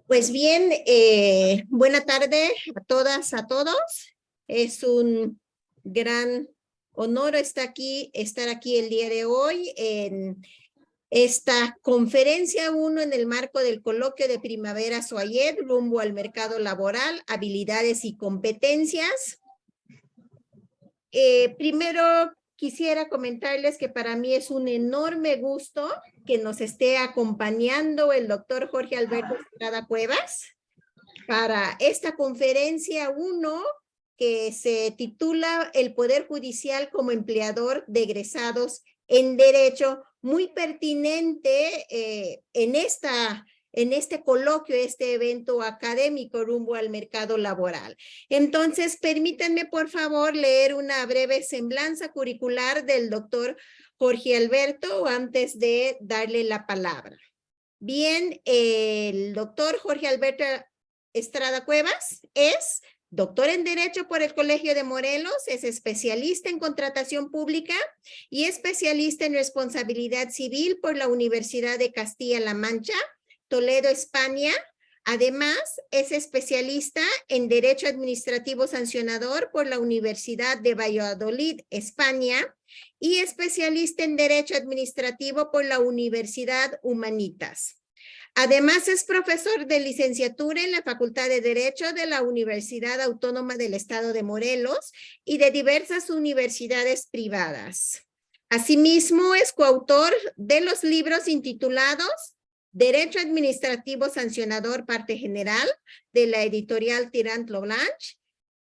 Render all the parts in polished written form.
Pues bien, buena tarde a todas, a todos. Es un gran honor estar aquí el día de hoy en esta conferencia 1 en el marco del coloquio de primavera SOAYED rumbo al mercado laboral, habilidades y competencias. Primero quisiera comentarles que para mí es un enorme gusto que nos esté acompañando el doctor Jorge Alberto Estrada Cuevas para esta conferencia 1 que se titula El Poder Judicial como empleador de egresados en Derecho, muy pertinente en este coloquio, este evento académico rumbo al mercado laboral. Entonces, permítanme, por favor, leer una breve semblanza curricular del doctor Jorge Alberto antes de darle la palabra. Bien, el doctor Jorge Alberto Estrada Cuevas es doctor en Derecho por el Colegio de Morelos, es especialista en contratación pública y especialista en responsabilidad civil por la Universidad de Castilla-La Mancha, Toledo, España. Además, es especialista en Derecho Administrativo Sancionador por la Universidad de Valladolid, España, y especialista en Derecho Administrativo por la Universidad Humanitas. Además, es profesor de licenciatura en la Facultad de Derecho de la Universidad Autónoma del Estado de Morelos y de diversas universidades privadas. Asimismo, es coautor de los libros intitulados Derecho Administrativo Sancionador, parte general, de la editorial Tirant lo Blanche,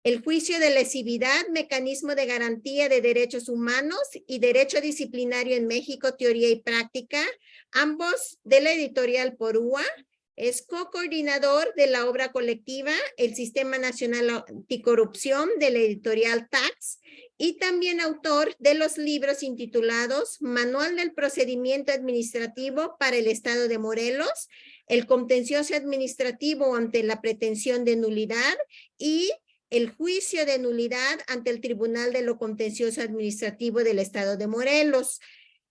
El juicio de lesividad, mecanismo de garantía de derechos humanos y derecho disciplinario en México, teoría y práctica, ambos de la editorial Porúa. Es co-coordinador de la obra colectiva El Sistema Nacional Anticorrupción de la editorial Tax y también autor de los libros intitulados Manual del Procedimiento Administrativo para el Estado de Morelos, El Contencioso Administrativo ante la pretensión de nulidad y El juicio de nulidad ante el Tribunal de lo Contencioso Administrativo del Estado de Morelos,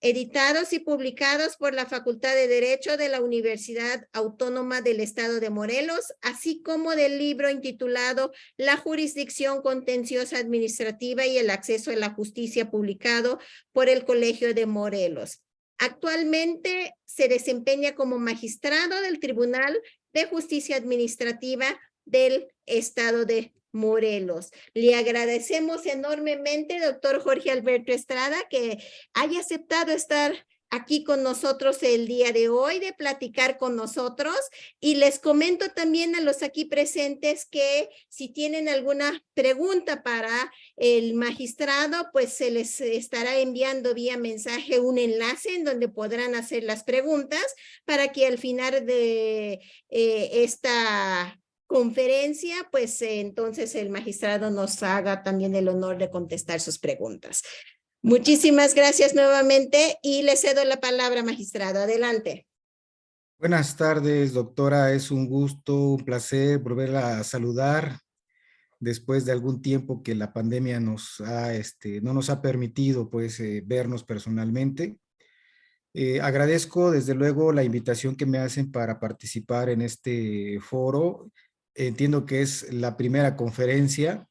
editados y publicados por la Facultad de Derecho de la Universidad Autónoma del Estado de Morelos, así como del libro intitulado La jurisdicción contenciosa administrativa y el acceso a la justicia, publicado por el Colegio de Morelos. Actualmente se desempeña como magistrado del Tribunal de Justicia Administrativa del Estado de Morelos. Le agradecemos enormemente, doctor Jorge Alberto Estrada, que haya aceptado estar aquí con nosotros el día de hoy, de platicar con nosotros. Y les comento también a los aquí presentes que si tienen alguna pregunta para el magistrado, pues se les estará enviando vía mensaje un enlace en donde podrán hacer las preguntas para que al final de esta conferencia, pues entonces el magistrado nos haga también el honor de contestar sus preguntas. Muchísimas gracias nuevamente y le cedo la palabra, magistrado. Adelante. Buenas tardes, doctora. Es un gusto, un placer volverla a saludar después de algún tiempo que la pandemia no nos ha permitido pues vernos personalmente. Agradezco desde luego la invitación que me hacen para participar en este foro. Entiendo que es la primera conferencia.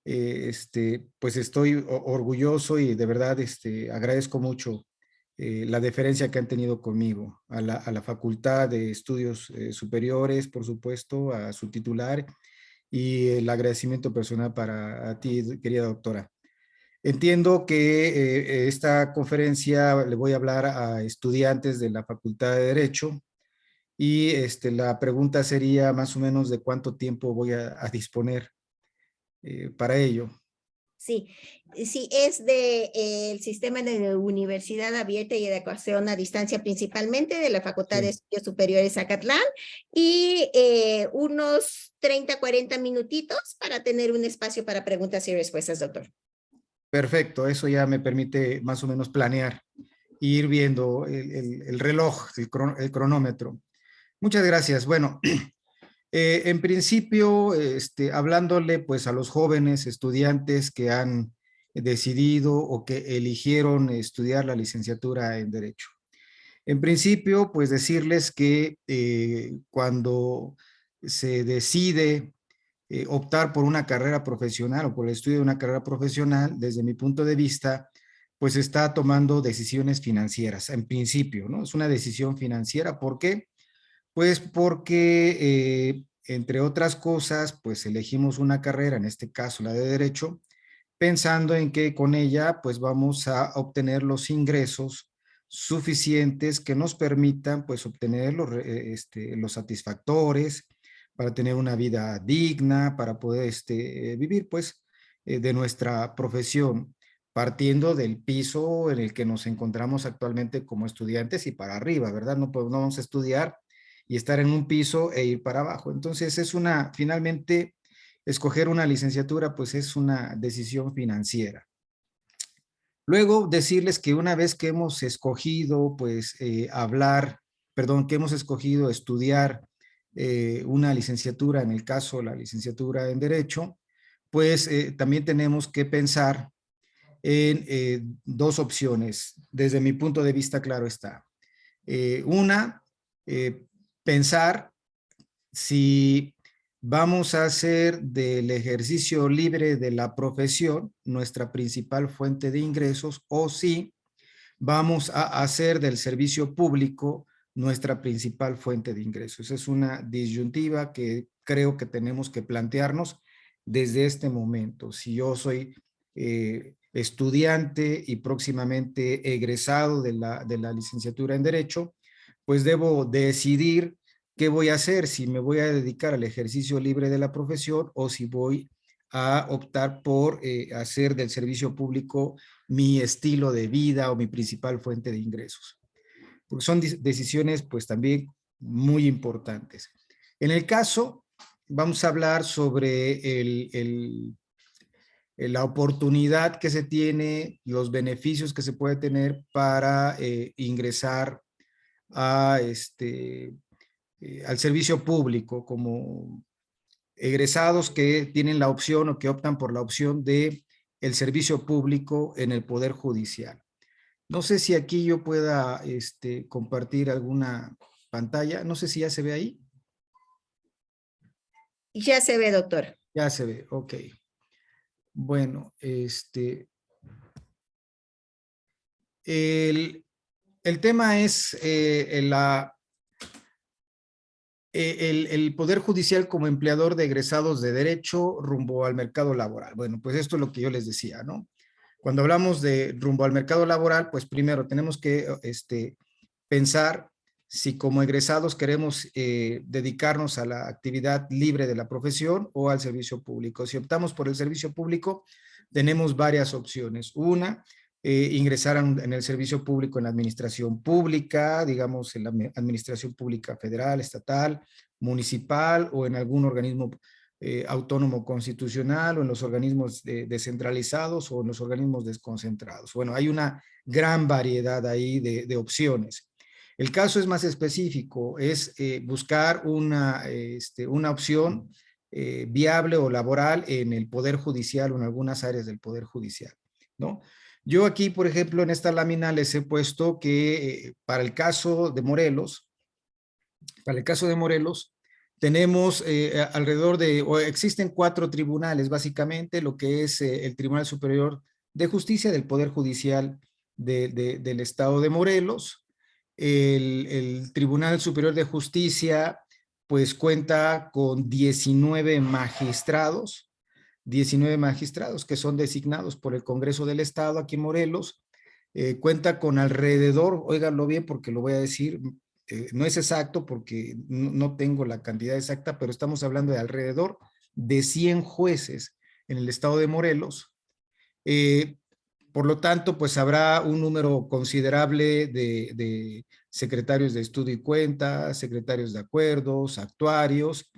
Pues estoy orgulloso y de verdad agradezco mucho la deferencia que han tenido conmigo, a la Facultad de Estudios Superiores, por supuesto, a su titular, y el agradecimiento personal para a ti, querida doctora. Entiendo que esta conferencia le voy a hablar a estudiantes de la Facultad de Derecho y la pregunta sería más o menos de cuánto tiempo voy a disponer para ello. Sí, sí, es de el sistema de universidad abierta y educación a distancia, principalmente de la Facultad de Sí. Estudios Superiores Zacatlán, y unos 30, 40 minutitos para tener un espacio para preguntas y respuestas, doctor. Perfecto, eso ya me permite más o menos planear e ir viendo el reloj, el cronómetro. Muchas gracias. Bueno, en principio, hablándole pues a los jóvenes estudiantes que han decidido o que eligieron estudiar la licenciatura en Derecho. En principio, pues decirles que cuando se decide optar por una carrera profesional o por el estudio de una carrera profesional, desde mi punto de vista, pues está tomando decisiones financieras, en principio, ¿no? Es una decisión financiera. ¿Por qué? Pues porque, entre otras cosas, pues elegimos una carrera, en este caso la de Derecho, pensando en que con ella pues vamos a obtener los ingresos suficientes que nos permitan pues obtener los satisfactores para tener una vida digna, para poder vivir pues de nuestra profesión, partiendo del piso en el que nos encontramos actualmente como estudiantes y para arriba, ¿verdad? No, no vamos a estudiar y estar en un piso e ir para abajo. Entonces es finalmente, escoger una licenciatura pues es una decisión financiera. Luego decirles que una vez que hemos escogido pues que hemos escogido estudiar una licenciatura, en el caso la licenciatura en Derecho, pues también tenemos que pensar en dos opciones. Desde mi punto de vista, claro está. Una, pensar si vamos a hacer del ejercicio libre de la profesión nuestra principal fuente de ingresos o si vamos a hacer del servicio público nuestra principal fuente de ingresos. Es una disyuntiva que creo que tenemos que plantearnos desde este momento. Si yo soy estudiante y próximamente egresado de la licenciatura en Derecho, pues debo decidir qué voy a hacer, si me voy a dedicar al ejercicio libre de la profesión o si voy a optar por hacer del servicio público mi estilo de vida o mi principal fuente de ingresos. Porque son decisiones pues también muy importantes. En el caso, vamos a hablar sobre la oportunidad que se tiene, los beneficios que se puede tener para ingresar a al servicio público como egresados que tienen la opción o que optan por la opción de el servicio público en el Poder Judicial. No sé si aquí yo pueda compartir alguna pantalla. No sé si ya se ve ahí. Ya se ve, doctor. Ya se ve, ok. Bueno, el tema es el Poder Judicial como empleador de egresados de Derecho rumbo al mercado laboral. Bueno, pues esto es lo que yo les decía, ¿no? Cuando hablamos de rumbo al mercado laboral, pues primero tenemos que pensar si como egresados queremos dedicarnos a la actividad libre de la profesión o al servicio público. Si optamos por el servicio público, tenemos varias opciones. Una, ingresar en el servicio público en la administración pública, digamos en la administración pública federal, estatal, municipal o en algún organismo autónomo constitucional o en los organismos descentralizados o en los organismos desconcentrados. Bueno, hay una gran variedad ahí de opciones. El caso es más específico, es buscar una opción viable o laboral en el Poder Judicial o en algunas áreas del Poder Judicial, ¿no? Yo aquí, por ejemplo, en esta lámina les he puesto que para el caso de Morelos, tenemos alrededor de, o existen 4 tribunales, básicamente, lo que es el Tribunal Superior de Justicia del Poder Judicial del Estado de Morelos. El Tribunal Superior de Justicia, pues cuenta con 19 magistrados que son designados por el Congreso del Estado aquí en Morelos. Cuenta con alrededor, óiganlo bien porque lo voy a decir, no es exacto porque no tengo la cantidad exacta, pero estamos hablando de alrededor de 100 jueces en el estado de Morelos. Por lo tanto, pues habrá un número considerable de secretarios de estudio y cuenta, secretarios de acuerdos, actuarios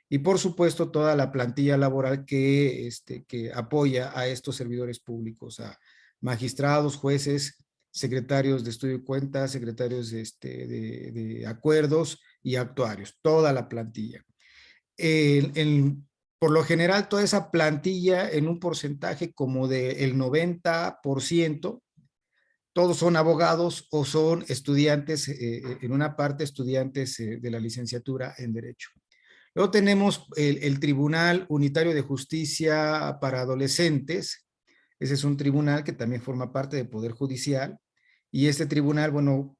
y por supuesto toda la plantilla laboral que apoya a estos servidores públicos, a magistrados, jueces, secretarios de estudio y cuenta, secretarios de acuerdos y actuarios, toda la plantilla. Por lo general, toda esa plantilla en un porcentaje como del 90%, todos son abogados o son estudiantes, en una parte estudiantes de la licenciatura en Derecho. Luego tenemos el Tribunal Unitario de Justicia para Adolescentes. Ese es un tribunal que también forma parte del Poder Judicial. Y este tribunal, bueno,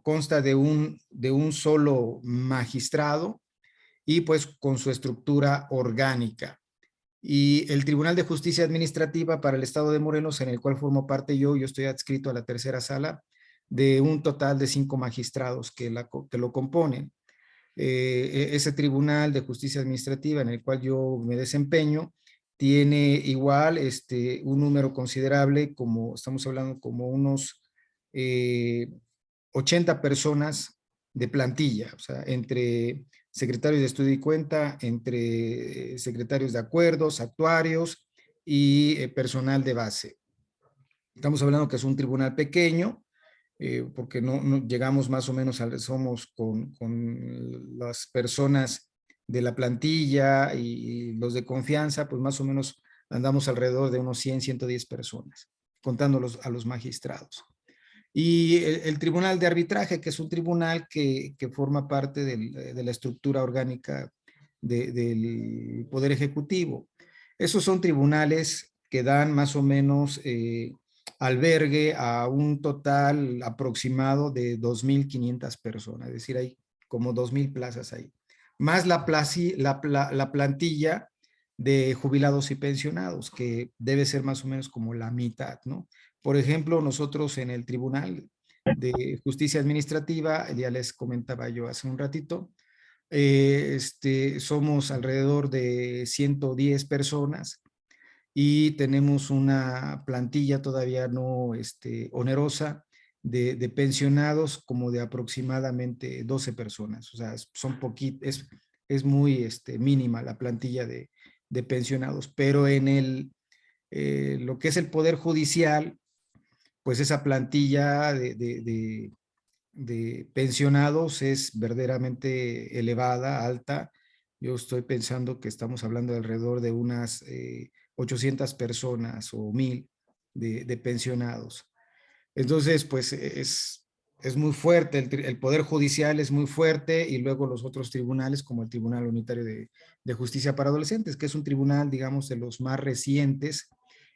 consta de un solo magistrado y pues con su estructura orgánica. Y el Tribunal de Justicia Administrativa para el Estado de Morelos, en el cual formo parte yo estoy adscrito a la tercera sala, de un total de 5 magistrados que lo componen. Ese Tribunal de Justicia Administrativa en el cual yo me desempeño tiene igual un número considerable, como estamos hablando como unos 80 personas de plantilla, o sea, entre secretarios de estudio y cuenta, entre secretarios de acuerdos, actuarios y personal de base. Estamos hablando que es un tribunal pequeño, porque no llegamos más o menos, somos con las personas de la plantilla y los de confianza, pues más o menos andamos alrededor de unos 100, 110 personas, contándolos a los magistrados. Y el Tribunal de Arbitraje, que es un tribunal que forma parte de la estructura orgánica del Poder Ejecutivo. Esos son tribunales que dan más o menos albergue a un total aproximado de 2,500 personas, es decir, hay como 2,000 plazas ahí, más la plantilla de jubilados y pensionados, que debe ser más o menos como la mitad, ¿no? Por ejemplo, nosotros en el Tribunal de Justicia Administrativa, ya les comentaba yo hace un ratito, somos alrededor de 110 personas y tenemos una plantilla todavía no onerosa de pensionados como de aproximadamente 12 personas. O sea, son es muy mínima la plantilla de pensionados, pero en lo que es el Poder Judicial, pues esa plantilla de pensionados es verdaderamente elevada, alta. Yo estoy pensando que estamos hablando de alrededor de unas 800 personas o 1,000 de pensionados. Entonces, pues es muy fuerte, el Poder Judicial es muy fuerte y luego los otros tribunales como el Tribunal Unitario de Justicia para Adolescentes, que es un tribunal, digamos, de los más recientes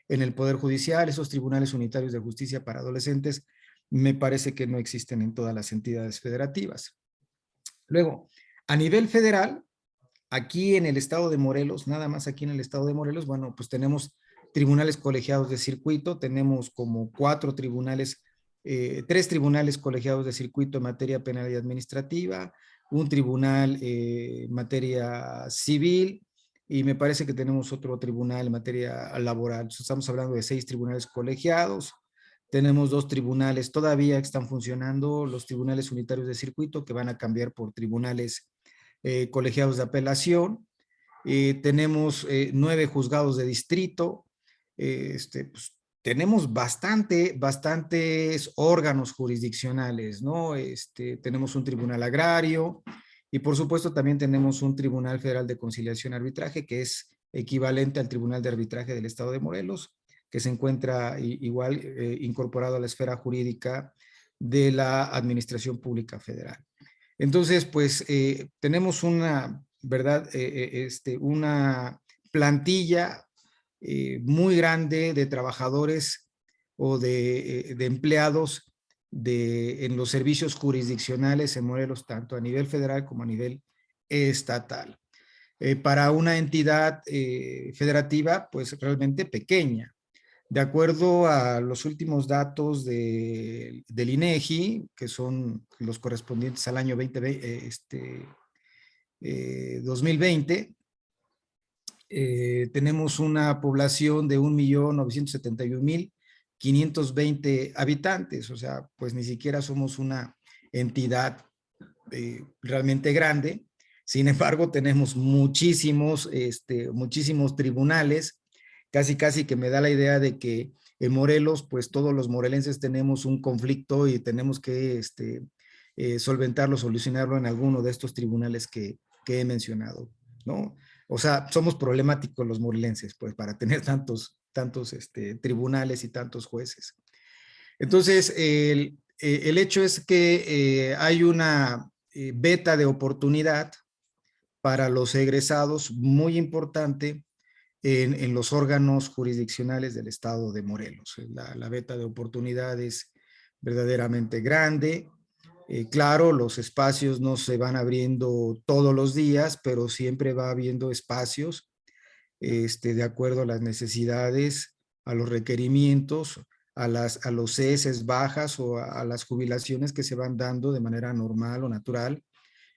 en el Poder Judicial. Esos tribunales unitarios de justicia para adolescentes me parece que no existen en todas las entidades federativas. Luego, a nivel federal, aquí en el estado de Morelos, nada más aquí en el estado de Morelos, bueno, pues tenemos tribunales colegiados de circuito, tenemos como 3 tribunales colegiados de circuito en materia penal y administrativa, un tribunal en materia civil, y me parece que tenemos otro tribunal en materia laboral. Estamos hablando de 6 tribunales colegiados. Tenemos 2 tribunales todavía que están funcionando, los tribunales unitarios de circuito, que van a cambiar por tribunales colegiados de apelación. Tenemos 9 juzgados de distrito. Pues, tenemos bastantes órganos jurisdiccionales, ¿no? Tenemos un tribunal agrario y por supuesto también tenemos un Tribunal Federal de Conciliación y Arbitraje, que es equivalente al Tribunal de Arbitraje del Estado de Morelos, que se encuentra igual incorporado a la esfera jurídica de la Administración Pública Federal. Entonces, pues tenemos una, ¿verdad? Una plantilla muy grande de trabajadores o de empleados en los servicios jurisdiccionales en Morelos, tanto a nivel federal como a nivel estatal. Para una entidad federativa, pues realmente pequeña. De acuerdo a los últimos datos del INEGI, que son los correspondientes al año 2020, tenemos una población de 1,971,520 habitantes, o sea, pues ni siquiera somos una entidad realmente grande. Sin embargo, tenemos muchísimos tribunales, casi que me da la idea de que en Morelos, pues todos los morelenses tenemos un conflicto y tenemos que solventarlo, solucionarlo en alguno de estos tribunales que he mencionado, ¿no? O sea, somos problemáticos los morelenses, pues, para tener tantos tribunales y tantos jueces. Entonces, el hecho es que hay una beta de oportunidad para los egresados muy importante en los órganos jurisdiccionales del estado de Morelos. La beta de oportunidad es verdaderamente grande. Claro, los espacios no se van abriendo todos los días, pero siempre va habiendo espacios de acuerdo a las necesidades, a los requerimientos, a los ceses bajas o a las jubilaciones que se van dando de manera normal o natural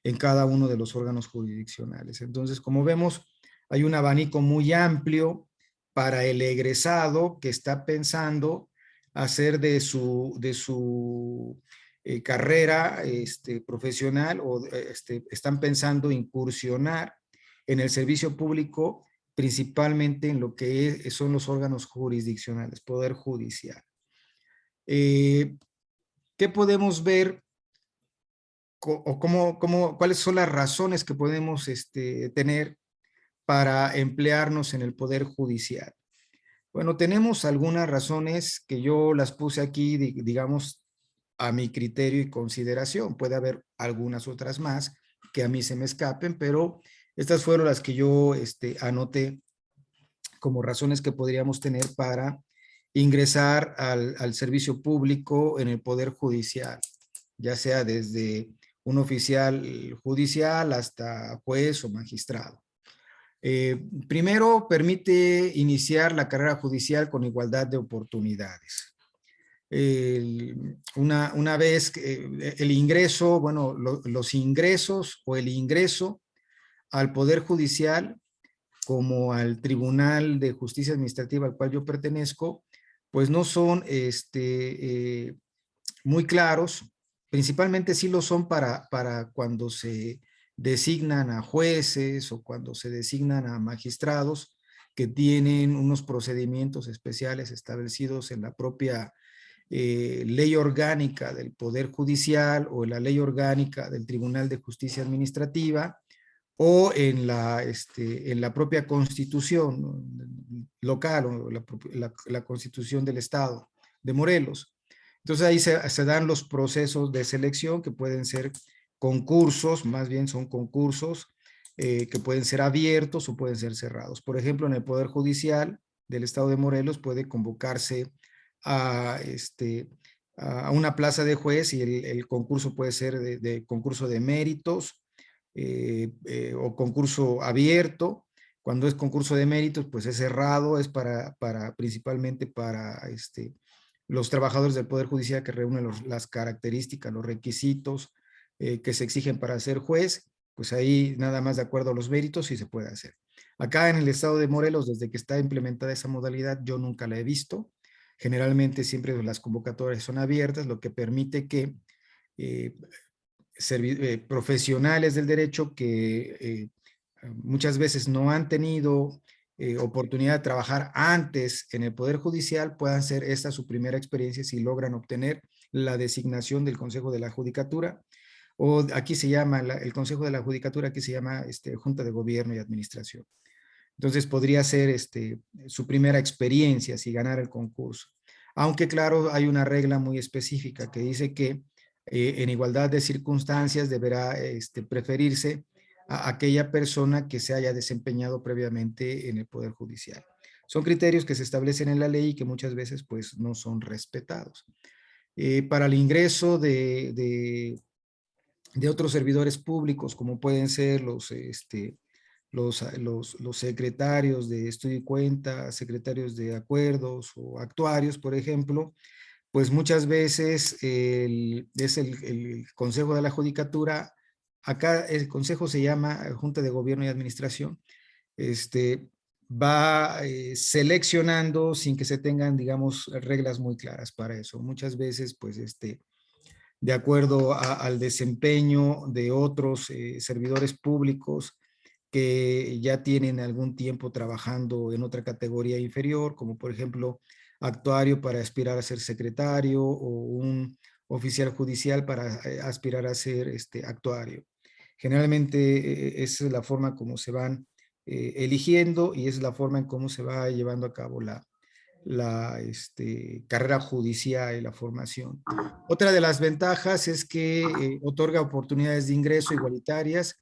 en cada uno de los órganos jurisdiccionales. Entonces, como vemos, hay un abanico muy amplio para el egresado que está pensando hacer de su carrera profesional o están pensando incursionar en el servicio público, principalmente en lo que son los órganos jurisdiccionales, poder judicial. ¿Qué podemos ver o cuáles son las razones que podemos tener para emplearnos en el Poder Judicial? Bueno, tenemos algunas razones que yo las puse aquí, digamos, a mi criterio y consideración. Puede haber algunas otras más que a mí se me escapen, pero estas fueron las que yo anoté como razones que podríamos tener para ingresar al servicio público en el Poder Judicial, ya sea desde un oficial judicial hasta juez o magistrado. Primero, permite iniciar la carrera judicial con igualdad de oportunidades. Una vez el ingreso, bueno, los ingresos o el ingreso al Poder Judicial como al Tribunal de Justicia Administrativa al cual yo pertenezco, pues no son muy claros. Principalmente sí lo son para cuando se designan a jueces o cuando se designan a magistrados que tienen unos procedimientos especiales establecidos en la propia ley orgánica del Poder Judicial o en la ley orgánica del Tribunal de Justicia Administrativa o en la propia constitución, ¿no?, local o la constitución del estado de Morelos. Entonces ahí se dan los procesos de selección que pueden ser concursos, más bien son concursos que pueden ser abiertos o pueden ser cerrados. Por ejemplo, en el Poder Judicial del estado de Morelos puede convocarse a, a una plaza de juez y el concurso puede ser de concurso de méritos o concurso abierto. Cuando es concurso de méritos, pues es cerrado, es principalmente para los trabajadores del Poder Judicial que reúnen las características, los requisitos que se exigen para ser juez, pues ahí nada más de acuerdo a los méritos sí se puede hacer. Acá en el estado de Morelos, desde que está implementada esa modalidad, yo nunca la he visto. Generalmente siempre las convocatorias son abiertas, lo que permite que profesionales del derecho que muchas veces no han tenido oportunidad de trabajar antes en el Poder Judicial puedan ser esta su primera experiencia si logran obtener la designación del Consejo de la Judicatura, o aquí se llama, el Consejo de la Judicatura, aquí se llama Junta de Gobierno y Administración. Entonces podría ser su primera experiencia si ganara el concurso. Aunque claro, hay una regla muy específica que dice que en igualdad de circunstancias deberá preferirse a aquella persona que se haya desempeñado previamente en el Poder Judicial. Son criterios que se establecen en la ley y que muchas veces pues no son respetados. Para el ingreso de otros servidores públicos, como pueden ser los secretarios de estudio y cuenta, secretarios de acuerdos o actuarios, por ejemplo, pues muchas veces es el Consejo de la Judicatura. Acá el Consejo se llama Junta de Gobierno y Administración. Va seleccionando sin que se tengan, digamos, reglas muy claras para eso. Muchas veces, pues, de acuerdo al desempeño de otros servidores públicos que ya tienen algún tiempo trabajando en otra categoría inferior, como por ejemplo actuario para aspirar a ser secretario o un oficial judicial para aspirar a ser actuario. Generalmente esa es la forma como se van eligiendo y es la forma en cómo se va llevando a cabo la carrera judicial y la formación. Otra de las ventajas es que otorga oportunidades de ingreso igualitarias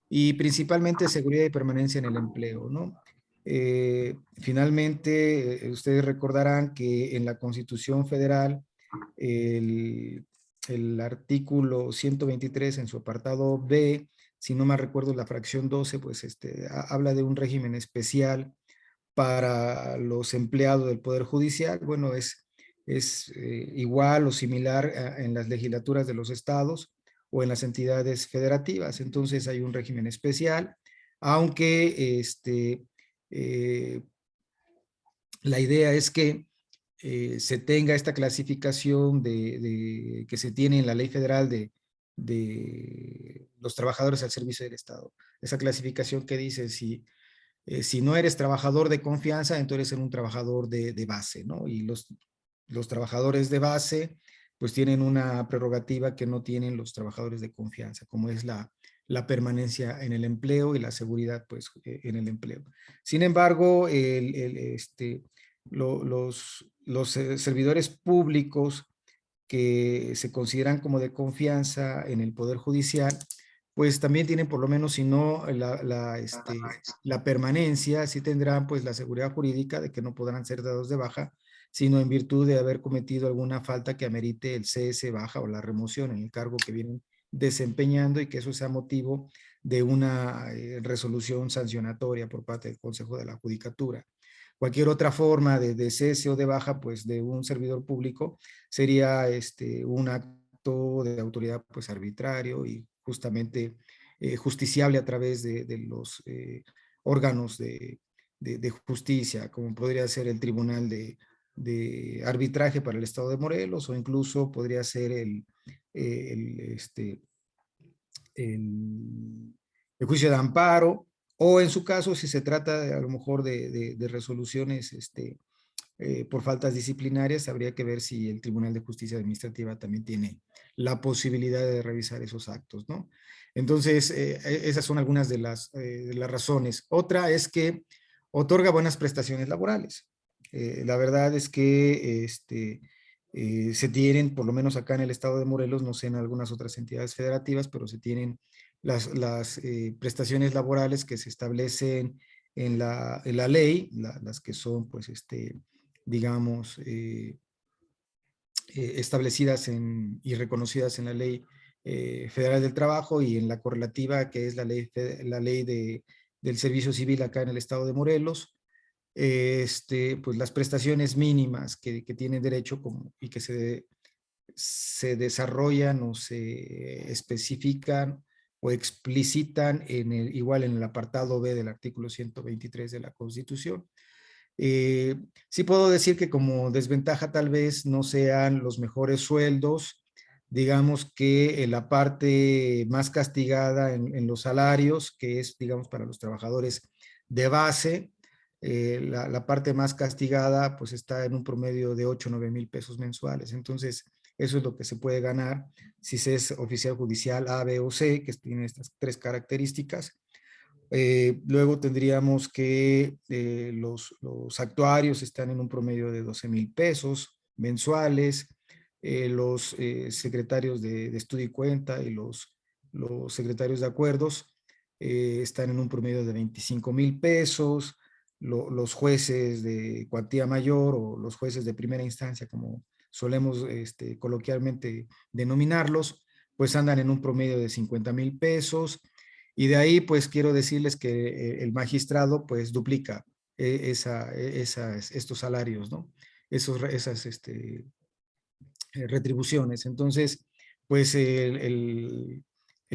y principalmente seguridad y permanencia en el empleo, ¿no? Finalmente, ustedes recordarán que en la Constitución Federal, el, el artículo 123 en su apartado B, si no me recuerdo la fracción 12, pues habla de un régimen especial para los empleados del Poder Judicial. Bueno, es igual o similar en las legislaturas de los estados o en las entidades federativas. Entonces hay un régimen especial, aunque eh, la idea es que se tenga esta clasificación que se tiene en la ley federal de los trabajadores al servicio del Estado. Esa clasificación que dice si no eres trabajador de confianza, entonces eres un trabajador de base, ¿no? Y los trabajadores de base, pues tienen una prerrogativa que no tienen los trabajadores de confianza, como es la permanencia en el empleo y la seguridad, pues, en el empleo. Sin embargo, los servidores públicos que se consideran como de confianza en el Poder Judicial, pues también tienen por lo menos, si no la permanencia, sí tendrán pues la seguridad jurídica de que no podrán ser dados de baja, sino en virtud de haber cometido alguna falta que amerite el cese, baja o la remoción en el cargo que vienen desempeñando y que eso sea motivo de una resolución sancionatoria por parte del Consejo de la Judicatura. Cualquier otra forma de cese o de baja, pues, de un servidor público sería un acto de autoridad, pues, arbitrario y justamente justiciable a través de los órganos de justicia, como podría ser el Tribunal de Arbitraje para el Estado de Morelos, o incluso podría ser el, el juicio de amparo, o en su caso, si se trata a lo mejor de resoluciones por faltas disciplinarias, habría que ver si el Tribunal de Justicia Administrativa también tiene la posibilidad de revisar esos actos, ¿no? Entonces, esas son algunas de las razones. Otra es que otorga buenas prestaciones laborales. La verdad es que se tienen, por lo menos acá en el estado de Morelos, no sé en algunas otras entidades federativas, pero se tienen las prestaciones laborales que se establecen en la ley, las que son, pues, digamos, establecidas y reconocidas en la Ley Federal del Trabajo y en la correlativa que es la ley del Servicio Civil acá en el estado de Morelos. Pues las prestaciones mínimas que tienen derecho y que se desarrollan o se especifican o explicitan igual en el apartado B del artículo 123 de la Constitución. Sí puedo decir que como desventaja tal vez no sean los mejores sueldos, digamos que la parte más castigada en los salarios, que es, digamos, para los trabajadores de base, la parte más castigada pues está en un promedio de 8 o 9 mil pesos mensuales. Entonces, eso es lo que se puede ganar si se es oficial judicial A, B o C, que tiene estas tres características. Luego tendríamos que los actuarios están en un promedio de 12 mil pesos mensuales, los secretarios de estudio y cuenta y los secretarios de acuerdos están en un promedio de 25 mil pesos, los jueces de cuantía mayor o los jueces de primera instancia, como solemos coloquialmente denominarlos, pues andan en un promedio de 50 mil pesos. Y de ahí, pues quiero decirles que el magistrado, pues duplica estos salarios, ¿no? Esas retribuciones. Entonces, pues el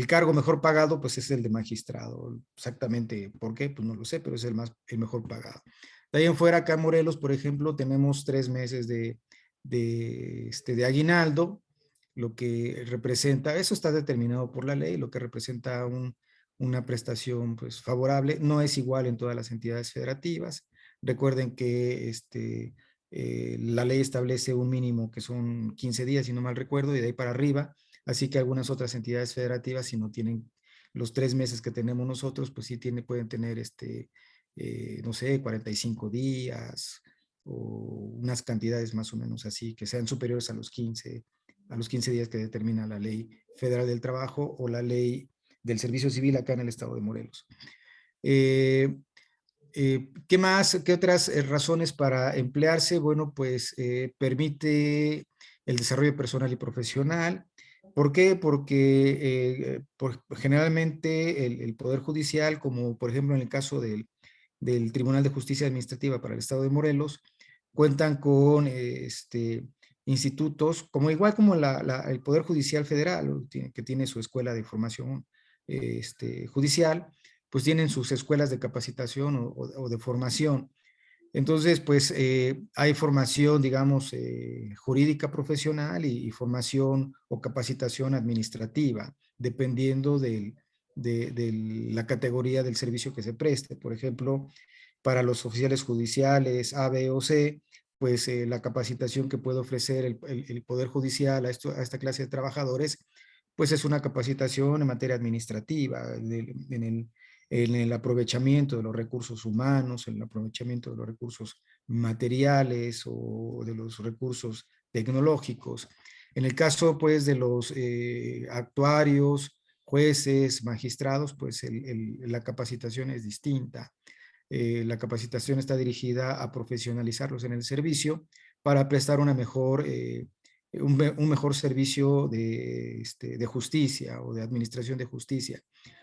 cargo mejor pagado, pues es el de magistrado. Exactamente por qué, pues no lo sé, pero es el mejor pagado. De ahí en fuera, acá en Morelos, por ejemplo, tenemos 3 meses de aguinaldo, lo que representa, eso está determinado por la ley, lo que representa una prestación pues favorable, no es igual en todas las entidades federativas. Recuerden que la ley establece un mínimo que son 15 días, si no mal recuerdo, y de ahí para arriba, así que algunas otras entidades federativas, si no tienen los 3 meses que tenemos nosotros, pues sí pueden tener no sé, 45 días, o unas cantidades más o menos así, que sean superiores a los 15 días que determina la Ley Federal del Trabajo o la Ley del Servicio Civil acá en el estado de Morelos. ¿Qué más? ¿Qué otras razones para emplearse? Bueno, pues permite el desarrollo personal y profesional. ¿Por qué? Porque generalmente el Poder Judicial, como por ejemplo en el caso del Tribunal de Justicia Administrativa para el Estado de Morelos, cuentan con institutos, como igual como el Poder Judicial Federal, que tiene su escuela de formación judicial, pues tienen sus escuelas de capacitación o de formación. Entonces, pues hay formación, digamos, jurídica profesional y formación o capacitación administrativa, dependiendo de la categoría del servicio que se preste. Por ejemplo, para los oficiales judiciales A, B o C, pues la capacitación que puede ofrecer el Poder Judicial a esta clase de trabajadores, pues es una capacitación en materia administrativa, en el aprovechamiento de los recursos humanos, en el aprovechamiento de los recursos materiales o de los recursos tecnológicos. En el caso, pues, de los actuarios, jueces, magistrados, pues la capacitación es distinta. La capacitación está dirigida a profesionalizarlos en el servicio para prestar un mejor servicio de justicia o de administración de justicia.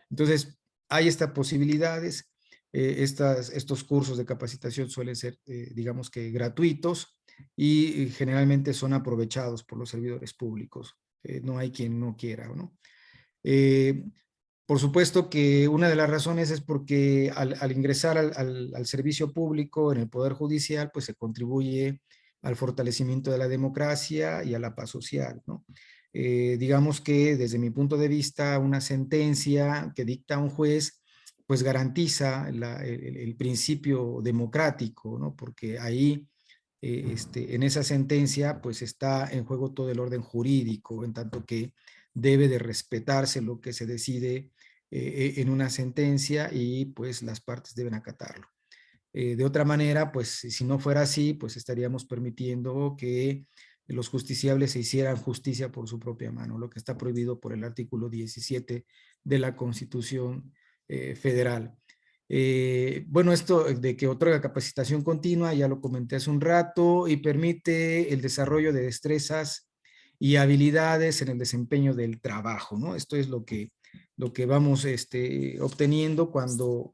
Entonces, hay estas posibilidades. Estos cursos de capacitación suelen ser, digamos que gratuitos y generalmente son aprovechados por los servidores públicos. No hay quien no quiera, ¿no? Por supuesto que una de las razones es porque al ingresar al servicio público en el Poder Judicial, pues se contribuye al fortalecimiento de la democracia y a la paz social, ¿no? Digamos que desde mi punto de vista, una sentencia que dicta un juez, pues garantiza el principio democrático, ¿no? Porque ahí, en esa sentencia, pues está en juego todo el orden jurídico, en tanto que debe de respetarse lo que se decide en una sentencia y pues las partes deben acatarlo. De otra manera, pues si no fuera así, pues estaríamos permitiendo que los justiciables se hicieran justicia por su propia mano, lo que está prohibido por el artículo 17 de la Constitución Federal. Bueno, esto de que otorga capacitación continua, ya lo comenté hace un rato, y permite el desarrollo de destrezas y habilidades en el desempeño del trabajo, ¿no? Esto es lo que vamos obteniendo cuando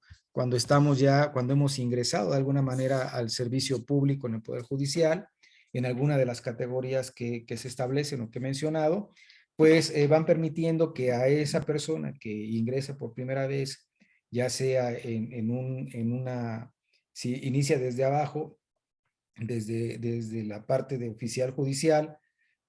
estamos ya, cuando hemos ingresado de alguna manera al servicio público en el Poder Judicial, en alguna de las categorías que se establecen o que he mencionado, pues van permitiendo que a esa persona que ingresa por primera vez, ya sea si inicia desde abajo, desde la parte de oficial judicial,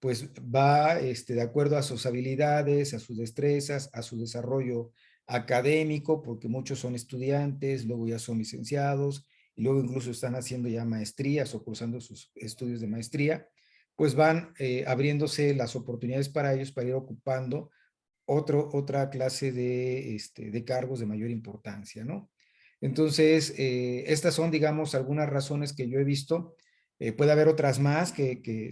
pues va de acuerdo a sus habilidades, a sus destrezas, a su desarrollo académico, porque muchos son estudiantes, luego ya son licenciados, y luego incluso están haciendo ya maestrías o cursando sus estudios de maestría, pues van abriéndose las oportunidades para ellos para ir ocupando otra clase de cargos de mayor importancia, ¿no? Entonces, estas son, digamos, algunas razones que yo he visto. Puede haber otras más que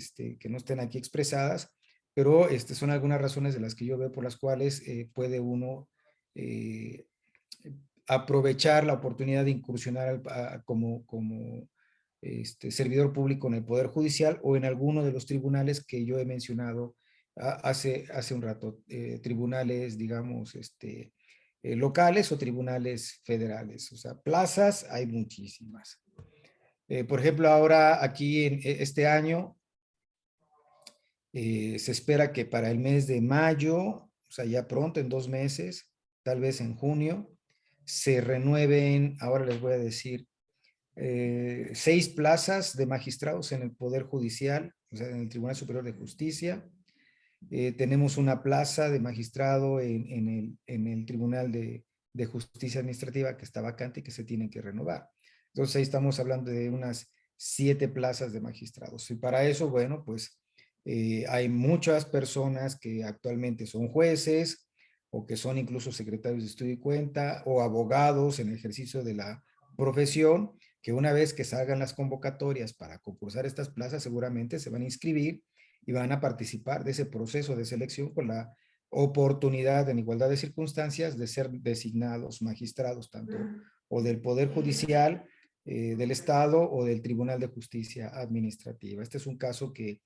no estén aquí expresadas, pero son algunas razones de las que yo veo por las cuales puede uno eh, aprovechar la oportunidad de incursionar como servidor público en el Poder Judicial o en alguno de los tribunales que yo he mencionado hace un rato, tribunales, digamos, locales o tribunales federales. O sea, plazas hay muchísimas. Por ejemplo, ahora aquí en este año se espera que para el mes de mayo, o sea, ya pronto, en 2 meses, tal vez en junio, se renueven, ahora les voy a decir, 6 plazas de magistrados en el Poder Judicial, o sea, en el Tribunal Superior de Justicia. Tenemos una plaza de magistrado en el Tribunal de Justicia Administrativa que está vacante y que se tiene que renovar. Entonces ahí estamos hablando de unas 7 plazas de magistrados. Y para eso, bueno, pues hay muchas personas que actualmente son jueces o que son incluso secretarios de estudio y cuenta o abogados en ejercicio de la profesión, que una vez que salgan las convocatorias para concursar estas plazas, seguramente se van a inscribir y van a participar de ese proceso de selección con la oportunidad en igualdad de circunstancias de ser designados magistrados, tanto o del Poder Judicial, del Estado o del Tribunal de Justicia Administrativa. Este es un caso que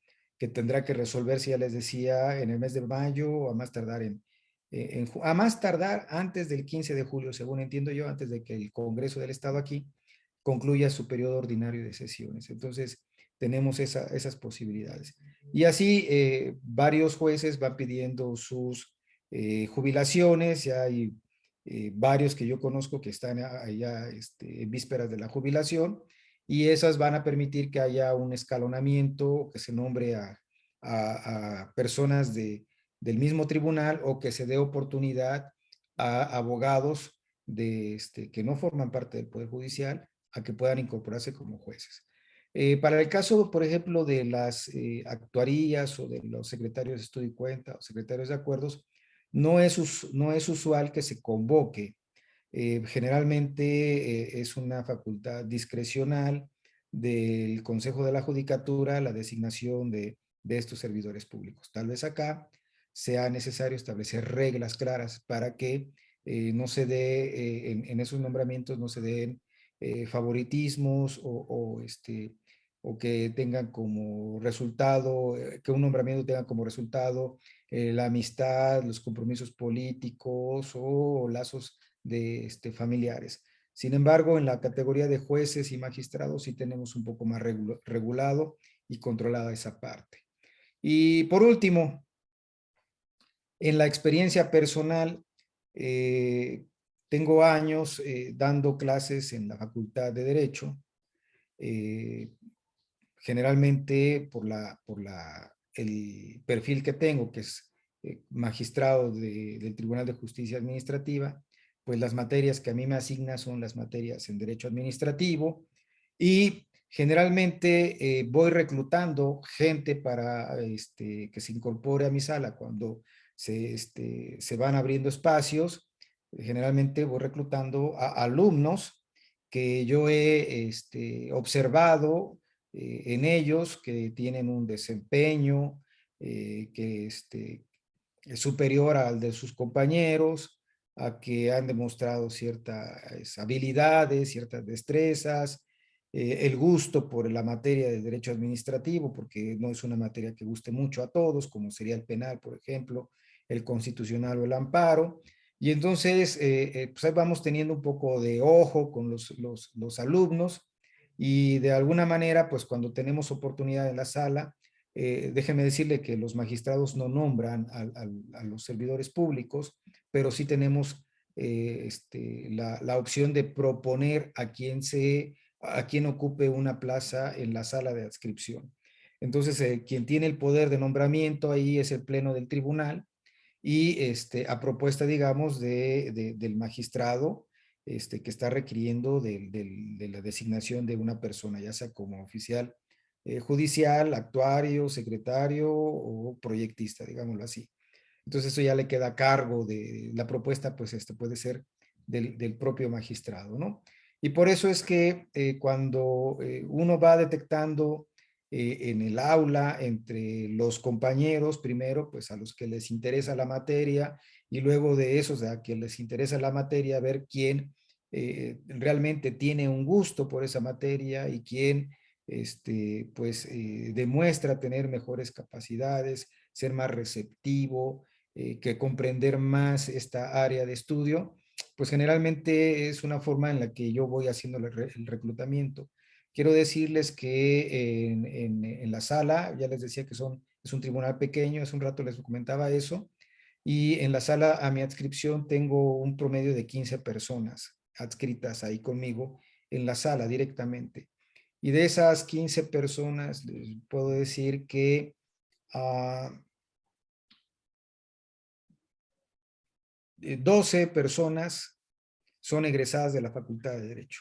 tendrá que resolverse, ya les decía, en el mes de mayo o a más tardar a más tardar antes del 15 de julio, según entiendo yo, antes de que el Congreso del Estado aquí concluya su periodo ordinario de sesiones. Entonces, tenemos esas posibilidades. Y así, varios jueces van pidiendo sus jubilaciones, ya hay varios que yo conozco que están allá en vísperas de la jubilación, y esas van a permitir que haya un escalonamiento, que se nombre a personas del mismo tribunal o que se dé oportunidad a abogados que no forman parte del Poder Judicial a que puedan incorporarse como jueces. Para el caso, por ejemplo, de las actuarías o de los secretarios de estudio y cuenta o secretarios de acuerdos, no es usual que se convoque. Generalmente es una facultad discrecional del Consejo de la Judicatura la designación de estos servidores públicos. Tal vez acá sea necesario establecer reglas claras para que no se dé, en esos nombramientos no se den favoritismos o que tengan como resultado, que un nombramiento tenga como resultado la amistad, los compromisos políticos o lazos familiares. Sin embargo, en la categoría de jueces y magistrados sí tenemos un poco más regulado y controlada esa parte. Y por último, en la experiencia personal, tengo años dando clases en la Facultad de Derecho, generalmente el perfil que tengo, que es magistrado del Tribunal de Justicia Administrativa, pues las materias que a mí me asignan son las materias en Derecho Administrativo y generalmente voy reclutando gente para que se incorpore a mi sala cuando se van abriendo espacios. Generalmente voy reclutando a alumnos que yo he observado en ellos, que tienen un desempeño que es superior al de sus compañeros, a que han demostrado ciertas habilidades, ciertas destrezas, el gusto por la materia del derecho administrativo, porque no es una materia que guste mucho a todos, como sería el penal, por ejemplo, el constitucional o el amparo. Y entonces, pues ahí vamos teniendo un poco de ojo con los alumnos y de alguna manera, pues cuando tenemos oportunidad en la sala, déjeme decirle que los magistrados no nombran a los servidores públicos, pero sí tenemos la opción de proponer a quien ocupe una plaza en la sala de adscripción. Entonces, quien tiene el poder de nombramiento ahí es el pleno del tribunal y a propuesta, digamos, del magistrado que está requiriendo de la designación de una persona, ya sea como oficial judicial, actuario, secretario o proyectista, digámoslo así. Entonces eso ya le queda a cargo de la propuesta, pues puede ser del propio magistrado, ¿no? Y por eso es que cuando uno va detectando en el aula entre los compañeros, primero, pues a los que les interesa la materia y luego de esos a quien les interesa la materia, ver quién realmente tiene un gusto por esa materia y quién pues demuestra tener mejores capacidades, ser más receptivo, que comprender más esta área de estudio, pues generalmente es una forma en la que yo voy haciendo el reclutamiento. Quiero decirles que en la sala, ya les decía que es un tribunal pequeño, hace un rato les comentaba eso, y en la sala a mi adscripción tengo un promedio de 15 personas adscritas ahí conmigo en la sala directamente. Y de esas 15 personas, les puedo decir que 12 personas son egresadas de la Facultad de Derecho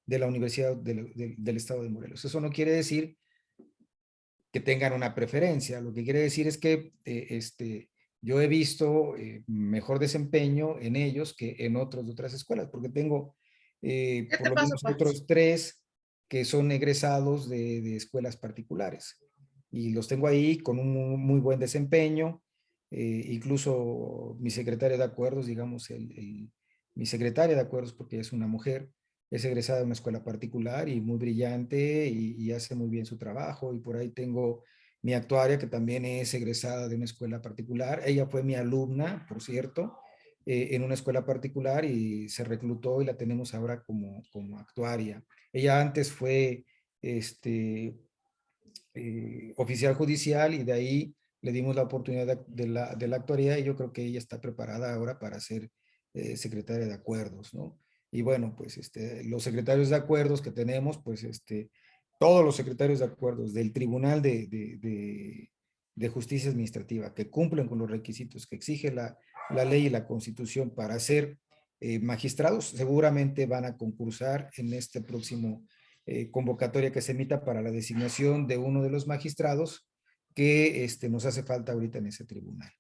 de la Universidad del Estado de Morelos. Eso no quiere decir que tengan una preferencia, lo que quiere decir es que yo he visto mejor desempeño en ellos que en otros de otras escuelas, porque tengo ¿Qué por te lo pasa, menos pa? otros tres que son egresados de escuelas particulares. Y los tengo ahí con un muy buen desempeño. Incluso mi secretaria de acuerdos, digamos, mi secretaria de acuerdos, porque es una mujer, es egresada de una escuela particular y muy brillante y hace muy bien su trabajo. Y por ahí tengo mi actuaria, que también es egresada de una escuela particular. Ella fue mi alumna, por cierto, en una escuela particular y se reclutó y la tenemos ahora como actuaria. Ella antes fue oficial judicial y de ahí le dimos la oportunidad de la actuaría y yo creo que ella está preparada ahora para ser secretaria de acuerdos, ¿no? Y bueno, pues los secretarios de acuerdos que tenemos, pues todos los secretarios de acuerdos del Tribunal de Justicia Administrativa que cumplen con los requisitos que exige la ley y la Constitución para ser magistrados, seguramente van a concursar en este próximo convocatoria que se emita para la designación de uno de los magistrados que nos hace falta ahorita en ese tribunal.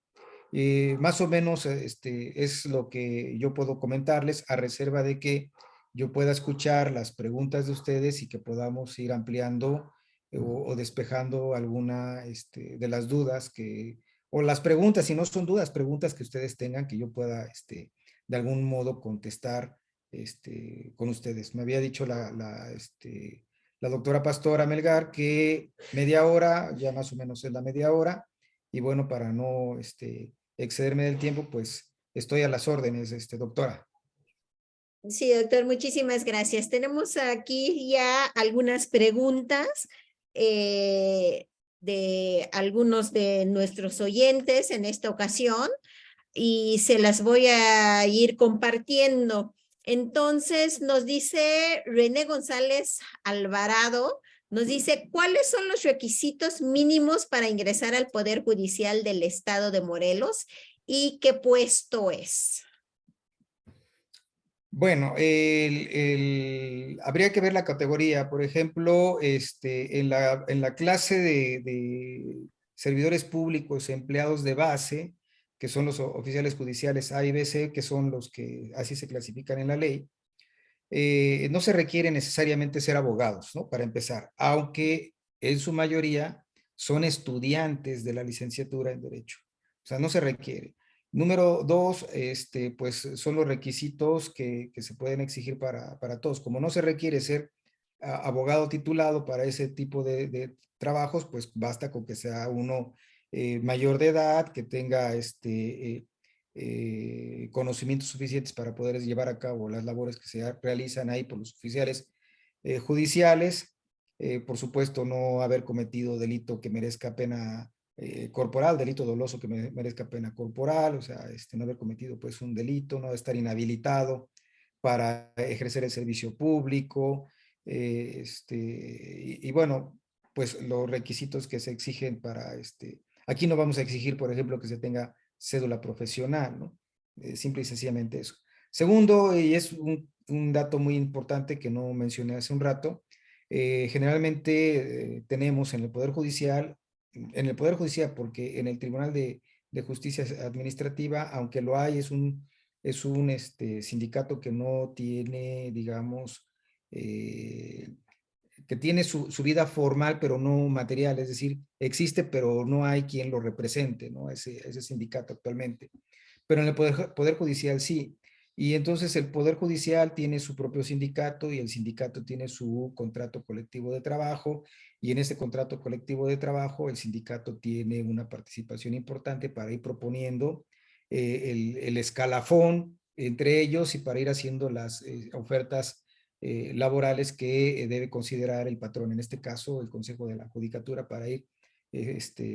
Más o menos es lo que yo puedo comentarles a reserva de que yo pueda escuchar las preguntas de ustedes y que podamos ir ampliando o despejando alguna de las dudas o las preguntas, si no son dudas, preguntas que ustedes tengan que yo pueda de algún modo contestar con ustedes. Me había dicho la doctora Pastora Melgar que media hora, ya más o menos es la media hora, y bueno, para no excederme del tiempo, pues estoy a las órdenes, doctora. Sí, doctor, muchísimas gracias. Tenemos aquí ya algunas preguntas de algunos de nuestros oyentes en esta ocasión y se las voy a ir compartiendo. Entonces, nos dice René González Alvarado, nos dice, ¿cuáles son los requisitos mínimos para ingresar al Poder Judicial del Estado de Morelos y qué puesto es? Bueno, habría que ver la categoría. Por ejemplo, en la clase de servidores públicos, empleados de base, que son los oficiales judiciales A y B, C, que son los que así se clasifican en la ley, no se requiere necesariamente ser abogados, ¿no? Para empezar, aunque en su mayoría son estudiantes de la licenciatura en Derecho. O sea, no se requiere. Número dos, pues son los requisitos que se pueden exigir para todos. Como no se requiere ser abogado titulado para ese tipo de trabajos, pues basta con que sea uno mayor de edad, que tenga conocimientos suficientes para poder llevar a cabo las labores que se realizan ahí por los oficiales judiciales. Por supuesto, no haber cometido delito que merezca pena corporal, delito doloso que merezca pena corporal, o sea, no haber cometido pues un delito, no estar inhabilitado para ejercer el servicio público, y bueno, pues los requisitos que se exigen para aquí no vamos a exigir, por ejemplo, que se tenga cédula profesional, ¿no? Simple y sencillamente eso. Segundo, y es un dato muy importante que no mencioné hace un rato, generalmente tenemos en el Poder Judicial, porque en el Tribunal de Justicia Administrativa, aunque lo hay, es un sindicato que no tiene, digamos, que tiene su vida formal, pero no material, es decir, existe, pero no hay quien lo represente, ¿no? Ese sindicato actualmente. Pero en el Poder Judicial sí. Y entonces el Poder Judicial tiene su propio sindicato y el sindicato tiene su contrato colectivo de trabajo y en ese contrato colectivo de trabajo el sindicato tiene una participación importante para ir proponiendo el escalafón entre ellos y para ir haciendo las ofertas laborales que debe considerar el patrón, en este caso el Consejo de la Judicatura, para ir